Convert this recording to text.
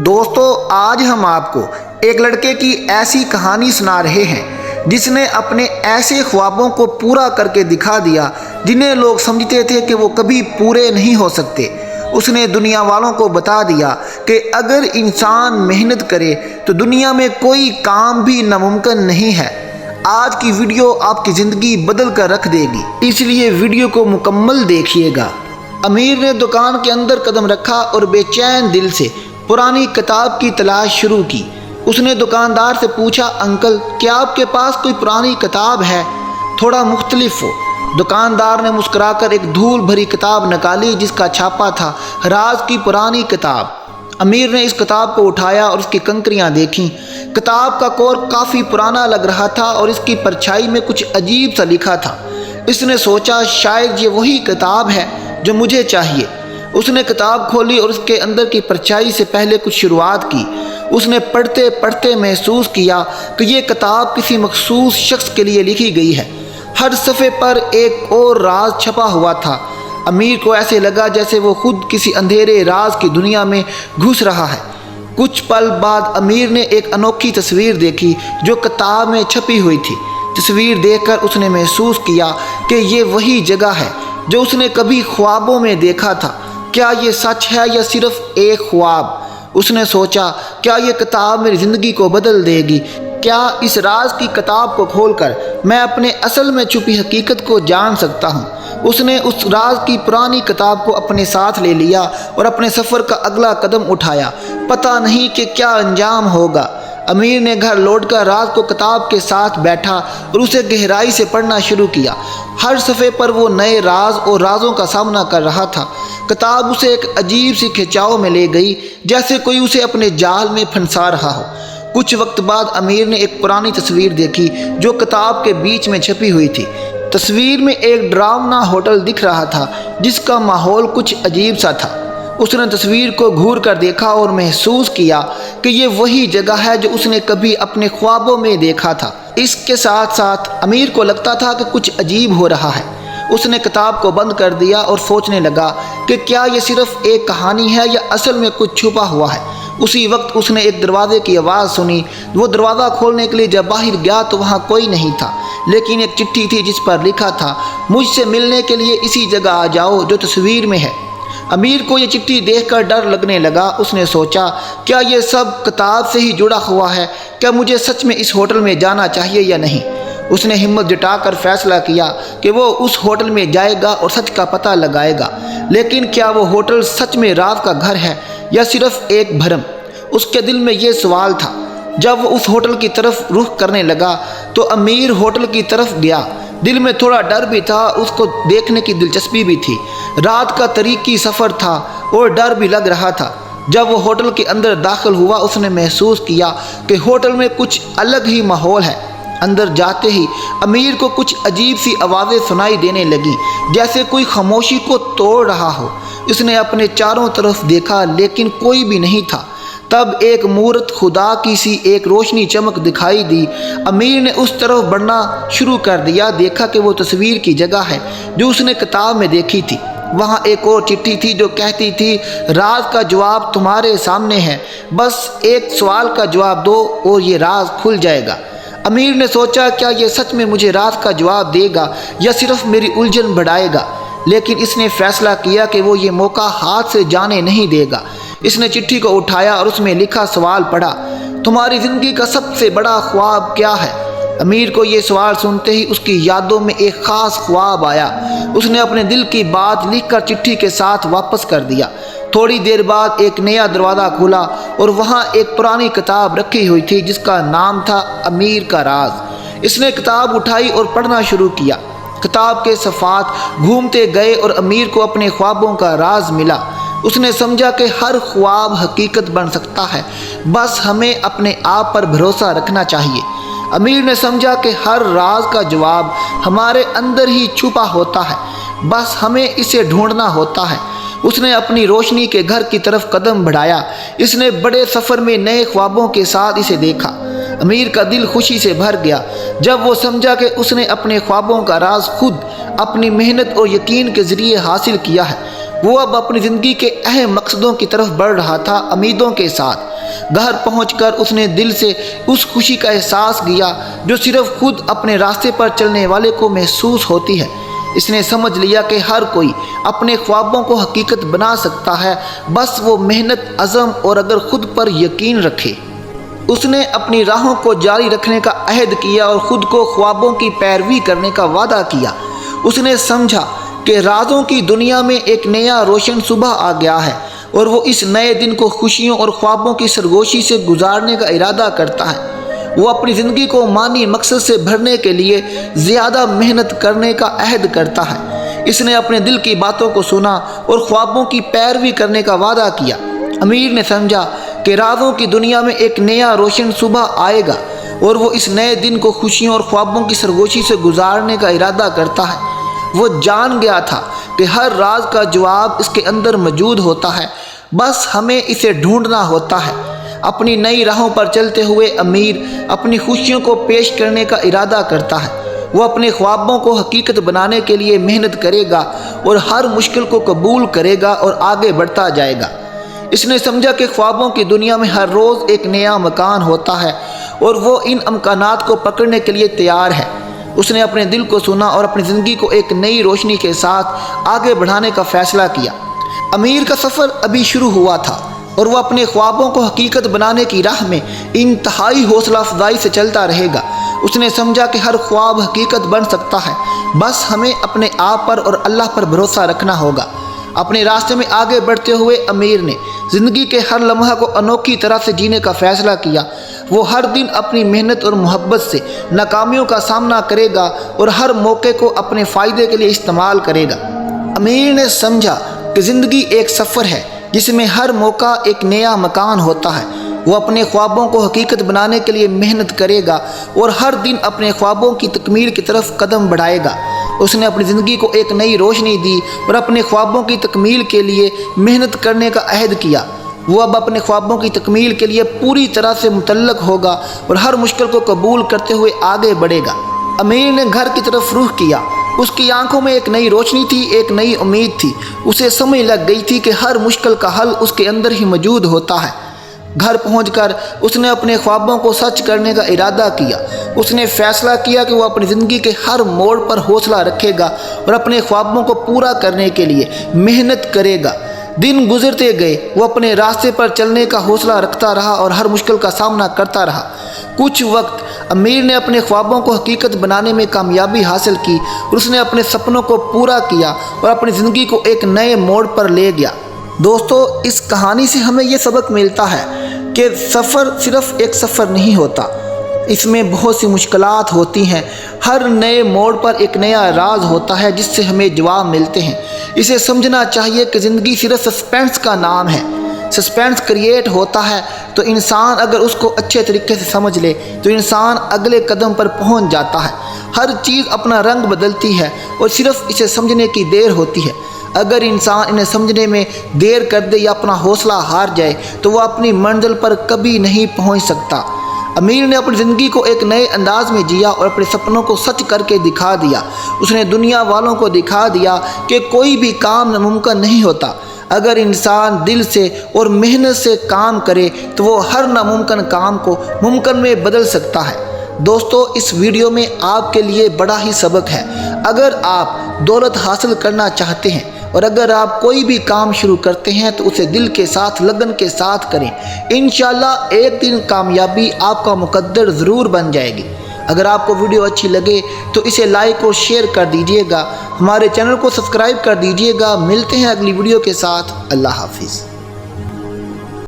دوستو آج ہم آپ کو ایک لڑکے کی ایسی کہانی سنا رہے ہیں جس نے اپنے ایسے خوابوں کو پورا کر کے دکھا دیا جنہیں لوگ سمجھتے تھے کہ وہ کبھی پورے نہیں ہو سکتے۔ اس نے دنیا والوں کو بتا دیا کہ اگر انسان محنت کرے تو دنیا میں کوئی کام بھی ناممکن نہیں ہے۔ آج کی ویڈیو آپ کی زندگی بدل کر رکھ دے گی، اس لیے ویڈیو کو مکمل دیکھیے گا۔ امیر نے دکان کے اندر قدم رکھا اور بے چین دل سے پرانی کتاب کی تلاش شروع کی۔ اس نے دکاندار سے پوچھا، انکل کیا آپ کے پاس کوئی پرانی کتاب ہے، تھوڑا مختلف ہو؟ دکاندار نے مسکرا کر ایک دھول بھری کتاب نکالی جس کا چھاپا تھا راز کی پرانی کتاب۔ امیر نے اس کتاب کو اٹھایا اور اس کی کنکریاں دیکھیں۔ کتاب کا کور کافی پرانا لگ رہا تھا اور اس کی پرچھائی میں کچھ عجیب سا لکھا تھا۔ اس نے سوچا شاید یہ وہی کتاب ہے جو مجھے چاہیے۔ اس نے کتاب کھولی اور اس کے اندر کی پرچھائی سے پہلے کچھ شروعات کی۔ اس نے پڑھتے پڑھتے محسوس کیا کہ یہ کتاب کسی مخصوص شخص کے لیے لکھی گئی ہے۔ ہر صفحے پر ایک اور راز چھپا ہوا تھا۔ امیر کو ایسے لگا جیسے وہ خود کسی اندھیرے راز کی دنیا میں گھس رہا ہے۔ کچھ پل بعد امیر نے ایک انوکھی تصویر دیکھی جو کتاب میں چھپی ہوئی تھی۔ تصویر دیکھ کر اس نے محسوس کیا کہ یہ وہی جگہ ہے جو اس نے کبھی خوابوں میں دیکھا تھا۔ کیا یہ سچ ہے یا صرف ایک خواب؟ اس نے سوچا کیا یہ کتاب میری زندگی کو بدل دے گی؟ کیا اس راز کی کتاب کو کھول کر میں اپنے اصل میں چھپی حقیقت کو جان سکتا ہوں؟ اس نے اس راز کی پرانی کتاب کو اپنے ساتھ لے لیا اور اپنے سفر کا اگلا قدم اٹھایا۔ پتہ نہیں کہ کیا انجام ہوگا۔ امیر نے گھر لوٹ کر راز کو کتاب کے ساتھ بیٹھا اور اسے گہرائی سے پڑھنا شروع کیا۔ ہر صفحے پر وہ نئے راز اور رازوں کا سامنا کر رہا تھا۔ کتاب اسے ایک عجیب سی کھنچاؤ میں لے گئی جیسے کوئی اسے اپنے جال میں پھنسا رہا ہو۔ کچھ وقت بعد امیر نے ایک پرانی تصویر دیکھی جو کتاب کے بیچ میں چھپی ہوئی تھی۔ تصویر میں ایک ڈراؤنا ہوٹل دکھ رہا تھا جس کا ماحول کچھ عجیب سا تھا۔ اس نے تصویر کو گھور کر دیکھا اور محسوس کیا کہ یہ وہی جگہ ہے جو اس نے کبھی اپنے خوابوں میں دیکھا تھا۔ اس کے ساتھ ساتھ امیر کو لگتا تھا کہ کچھ عجیب ہو رہا ہے۔ اس نے کتاب کو بند کر دیا اور سوچنے لگا کہ کیا یہ صرف ایک کہانی ہے یا اصل میں کچھ چھپا ہوا ہے۔ اسی وقت اس نے ایک دروازے کی آواز سنی۔ وہ دروازہ کھولنے کے لیے جب باہر گیا تو وہاں کوئی نہیں تھا، لیکن ایک چٹھی تھی جس پر لکھا تھا، مجھ سے ملنے کے لیے اسی جگہ آ جاؤ جو تصویر میں ہے۔ امیر کو یہ چٹھی دیکھ کر ڈر لگنے لگا۔ اس نے سوچا کیا یہ سب کتاب سے ہی جڑا ہوا ہے؟ کیا مجھے سچ میں اس ہوٹل میں جانا چاہیے یا نہیں؟ اس نے ہمت جٹا کر فیصلہ کیا کہ وہ اس ہوٹل میں جائے گا اور سچ کا پتہ لگائے گا۔ لیکن کیا وہ ہوٹل سچ میں راز کا گھر ہے یا صرف ایک بھرم؟ اس کے دل میں یہ سوال تھا۔ جب وہ اس ہوٹل کی طرف رخ کرنے لگا تو امیر ہوٹل کی طرف گیا۔ دل میں تھوڑا ڈر بھی تھا، اس کو دیکھنے کی دلچسپی بھی تھی۔ رات کا طریقی سفر تھا اور ڈر بھی لگ رہا تھا۔ جب وہ ہوٹل کے اندر داخل ہوا اس نے محسوس کیا کہ ہوٹل میں کچھ الگ ہی ماحول ہے۔ اندر جاتے ہی امیر کو کچھ عجیب سی آوازیں سنائی دینے لگیں جیسے کوئی خاموشی کو توڑ رہا ہو۔ اس نے اپنے چاروں طرف دیکھا لیکن کوئی بھی نہیں تھا۔ تب ایک مورت خدا کی سی ایک روشنی چمک دکھائی دی۔ امیر نے اس طرف بڑھنا شروع کر دیا۔ دیکھا کہ وہ تصویر کی جگہ ہے جو اس نے کتاب میں دیکھی تھی۔ وہاں ایک اور چٹھی تھی جو کہتی تھی، راز کا جواب تمہارے سامنے ہے، بس ایک سوال کا جواب دو اور یہ راز کھل جائے گا۔ امیر نے سوچا کیا یہ سچ میں مجھے راز کا جواب دے گا یا صرف میری الجھن بڑھائے گا؟ لیکن اس نے فیصلہ کیا کہ وہ یہ موقع ہاتھ سے جانے نہیں دے گا۔ اس نے چٹھی کو اٹھایا اور اس میں لکھا سوال پڑھا، تمہاری زندگی کا سب سے بڑا خواب کیا ہے؟ امیر کو یہ سوال سنتے ہی اس کی یادوں میں ایک خاص خواب آیا۔ اس نے اپنے دل کی بات لکھ کر چٹھی کے ساتھ واپس کر دیا۔ تھوڑی دیر بعد ایک نیا دروازہ کھلا اور وہاں ایک پرانی کتاب رکھی ہوئی تھی جس کا نام تھا امیر کا راز۔ اس نے کتاب اٹھائی اور پڑھنا شروع کیا۔ کتاب کے صفحات گھومتے گئے اور امیر کو اپنے خوابوں کا راز ملا۔ اس نے سمجھا کہ ہر خواب حقیقت بن سکتا ہے، بس ہمیں اپنے آپ پر بھروسہ رکھنا چاہیے۔ امیر نے سمجھا کہ ہر راز کا جواب ہمارے اندر ہی چھپا ہوتا ہے، بس ہمیں اسے ڈھونڈنا ہوتا ہے۔ اس نے اپنی روشنی کے گھر کی طرف قدم بڑھایا۔ اس نے بڑے سفر میں نئے خوابوں کے ساتھ اسے دیکھا۔ امیر کا دل خوشی سے بھر گیا جب وہ سمجھا کہ اس نے اپنے خوابوں کا راز خود اپنی محنت اور یقین کے ذریعے حاصل کیا ہے۔ وہ اب اپنی زندگی کے اہم مقصدوں کی طرف بڑھ رہا تھا، امیدوں کے ساتھ۔ گھر پہنچ کر اس نے دل سے اس خوشی کا احساس کیا جو صرف خود اپنے راستے پر چلنے والے کو محسوس ہوتی ہے۔ اس نے سمجھ لیا کہ ہر کوئی اپنے خوابوں کو حقیقت بنا سکتا ہے، بس وہ محنت، عزم اور اگر خود پر یقین رکھے۔ اس نے اپنی راہوں کو جاری رکھنے کا عہد کیا اور خود کو خوابوں کی پیروی کرنے کا وعدہ کیا۔ اس نے سمجھا کہ رازوں کی دنیا میں ایک نیا روشن صبح آ گیا ہے اور وہ اس نئے دن کو خوشیوں اور خوابوں کی سرگوشی سے گزارنے کا ارادہ کرتا ہے۔ وہ اپنی زندگی کو معنی مقصد سے بھرنے کے لیے زیادہ محنت کرنے کا عہد کرتا ہے۔ اس نے اپنے دل کی باتوں کو سنا اور خوابوں کی پیروی کرنے کا وعدہ کیا۔ امیر نے سمجھا کہ رازوں کی دنیا میں ایک نیا روشن صبح آئے گا اور وہ اس نئے دن کو خوشیوں اور خوابوں کی سرگوشی سے گزارنے کا ارادہ کرتا ہے۔ وہ جان گیا تھا کہ ہر راز کا جواب اس کے اندر موجود ہوتا ہے، بس ہمیں اسے ڈھونڈنا ہوتا ہے۔ اپنی نئی راہوں پر چلتے ہوئے امیر اپنی خوشیوں کو پیش کرنے کا ارادہ کرتا ہے۔ وہ اپنے خوابوں کو حقیقت بنانے کے لیے محنت کرے گا اور ہر مشکل کو قبول کرے گا اور آگے بڑھتا جائے گا۔ اس نے سمجھا کہ خوابوں کی دنیا میں ہر روز ایک نیا مکان ہوتا ہے اور وہ ان امکانات کو پکڑنے کے لیے تیار ہے۔ اس نے اپنے دل کو سنا اور اپنی زندگی کو ایک نئی روشنی کے ساتھ آگے بڑھانے کا فیصلہ کیا۔ امیر کا سفر ابھی شروع ہوا تھا اور وہ اپنے خوابوں کو حقیقت بنانے کی راہ میں انتہائی حوصلہ افزائی سے چلتا رہے گا۔ اس نے سمجھا کہ ہر خواب حقیقت بن سکتا ہے، بس ہمیں اپنے آپ پر اور اللہ پر بھروسہ رکھنا ہوگا۔ اپنے راستے میں آگے بڑھتے ہوئے امیر نے زندگی کے ہر لمحہ کو انوکھی طرح سے جینے کا فیصلہ کیا۔ وہ ہر دن اپنی محنت اور محبت سے ناکامیوں کا سامنا کرے گا اور ہر موقع کو اپنے فائدے کے لیے استعمال کرے گا۔ امیر نے سمجھا کہ زندگی ایک سفر ہے جس میں ہر موقع ایک نیا مکان ہوتا ہے۔ وہ اپنے خوابوں کو حقیقت بنانے کے لیے محنت کرے گا اور ہر دن اپنے خوابوں کی تکمیل کی طرف قدم بڑھائے گا۔ اس نے اپنی زندگی کو ایک نئی روشنی دی اور اپنے خوابوں کی تکمیل کے لیے محنت کرنے کا عہد کیا۔ وہ اب اپنے خوابوں کی تکمیل کے لیے پوری طرح سے متعلق ہوگا اور ہر مشکل کو قبول کرتے ہوئے آگے بڑھے گا۔ امیر نے گھر کی طرف رخ کیا۔ اس کی آنکھوں میں ایک نئی روشنی تھی، ایک نئی امید تھی۔ اسے سمجھ لگ گئی تھی کہ ہر مشکل کا حل اس کے اندر ہی موجود ہوتا ہے۔ گھر پہنچ کر اس نے اپنے خوابوں کو سچ کرنے کا ارادہ کیا۔ اس نے فیصلہ کیا کہ وہ اپنی زندگی کے ہر موڑ پر حوصلہ رکھے گا اور اپنے خوابوں کو پورا کرنے کے لیے محنت کرے گا۔ دن گزرتے گئے، وہ اپنے راستے پر چلنے کا حوصلہ رکھتا رہا اور ہر مشکل کا سامنا کرتا رہا۔ کچھ وقت امیر نے اپنے خوابوں کو حقیقت بنانے میں کامیابی حاصل کی اور اس نے اپنے سپنوں کو پورا کیا اور اپنی زندگی کو ایک نئے موڑ پر لے گیا۔ دوستو، اس کہانی سے ہمیں یہ سبق ملتا ہے کہ سفر صرف ایک سفر نہیں ہوتا، اس میں بہت سی مشکلات ہوتی ہیں۔ ہر نئے موڑ پر ایک نیا راز ہوتا ہے جس سے ہمیں جواب ملتے ہیں۔ اسے سمجھنا چاہیے کہ زندگی صرف سسپینس کا نام ہے۔ سسپینس کریٹ ہوتا ہے تو انسان اگر اس کو اچھے طریقے سے سمجھ لے تو انسان اگلے قدم پر پہنچ جاتا ہے۔ ہر چیز اپنا رنگ بدلتی ہے اور صرف اسے سمجھنے کی دیر ہوتی ہے۔ اگر انسان انہیں سمجھنے میں دیر کر دے یا اپنا حوصلہ ہار جائے تو وہ اپنی منزل پر کبھی نہیں پہنچ سکتا۔ امیر نے اپنی زندگی کو ایک نئے انداز میں جیا اور اپنے سپنوں کو سچ کر کے دکھا دیا۔ اس نے دنیا والوں کو دکھا دیا کہ کوئی بھی کام ناممکن نہیں ہوتا۔ اگر انسان دل سے اور محنت سے کام کرے تو وہ ہر ناممکن کام کو ممکن میں بدل سکتا ہے۔ دوستو، اس ویڈیو میں آپ کے لیے بڑا ہی سبق ہے۔ اگر آپ دولت حاصل کرنا چاہتے ہیں اور اگر آپ کوئی بھی کام شروع کرتے ہیں تو اسے دل کے ساتھ، لگن کے ساتھ کریں۔ انشاءاللہ ایک دن کامیابی آپ کا مقدر ضرور بن جائے گی۔ اگر آپ کو ویڈیو اچھی لگے تو اسے لائک اور شیئر کر دیجئے گا۔ ہمارے چینل کو سبسکرائب کر دیجئے گا۔ ملتے ہیں اگلی ویڈیو کے ساتھ۔ اللہ حافظ۔